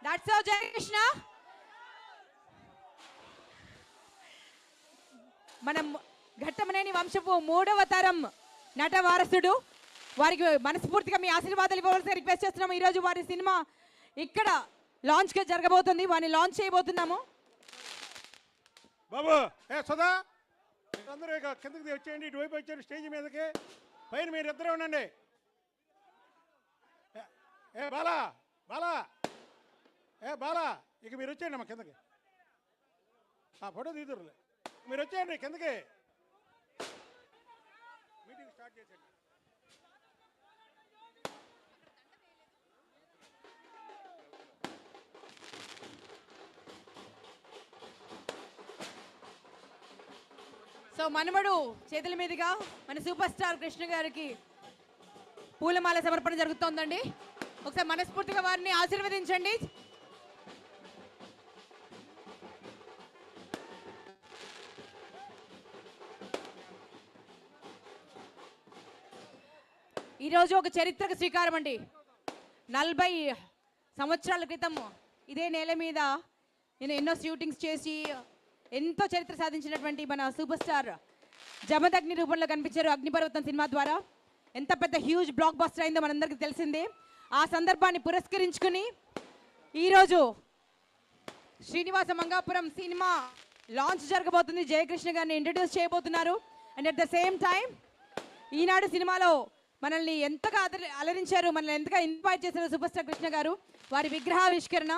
That's so Jayakrishna. మనం ఘట్టమనేని వంశపు 3వ తరం నట వారసుడు, వారికి మనస్ఫూర్తిగా మీ ఆశీర్వాదాలు ఇవ్వవలసి రిక్వెస్ట్ చేస్తున్నాము. ఈరోజు వారి సినిమా ఇక్కడ లాంచ్గా జరగబోతుంది, వారిని లాంచ్ చేయబోతున్నాము. బాబు సుధా అందరూ ఇక కిందకి వచ్చేయండి, ఇటువైపు వచ్చేయండి స్టేజ్ మీదకి. పైన మీరు ఇద్దరే ఉండండి. బాలా బాలా బాలా ఇక మీరు వచ్చేయండి అమ్మా కిందకి. ఫోటో తీదురులే, మీరు వచ్చేయండి కిందకి. మీటింగ్ స్టార్ట్ చేసేయండి. సో మనమడు చేతుల మీదుగా మన సూపర్ స్టార్ కృష్ణ గారికి పూలమాల సమర్పణ జరుగుతోందండి. ఒకసారి మనస్ఫూర్తిగా వారిని ఆశీర్వదించండి. ఈరోజు ఒక చరిత్రకు శ్రీకారం అండి. 40 సంవత్సరాల క్రితం ఇదే నేల మీద నేను ఎన్నో షూటింగ్స్ చేసి ఎంతో చరిత్ర సాధించినటువంటి మన సూపర్ స్టార్ జమదగ్ని రూపంలో కనిపించారు అగ్నిపర్వతం సినిమా ద్వారా. ఎంత పెద్ద హ్యూజ్ బ్లాక్ బస్టర్ అయిందో మనందరికీ తెలిసిందే. ఆ సందర్భాన్ని పురస్కరించుకుని ఈరోజు శ్రీనివాస మంగాపురం సినిమా లాంచ్ జరగబోతుంది. జయకృష్ణ గారిని ఇంట్రడ్యూస్ చేయబోతున్నారు. And at the same time Eenadu సినిమాలో మనల్ని ఎంతగా అలరించారు, మనల్ని ఎంతగా ఇన్వైట్ చేశారు సూపర్ స్టార్ కృష్ణ గారు, వారి విగ్రహావిష్కరణ.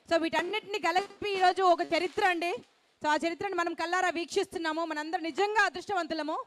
సో వీటన్నిటిని కలిపి ఈరోజు ఒక చరిత్ర అండి. సో ఆ చరిత్రను మనం కల్లారా వీక్షిస్తున్నాము. మనందరం నిజంగా అదృష్టవంతులము.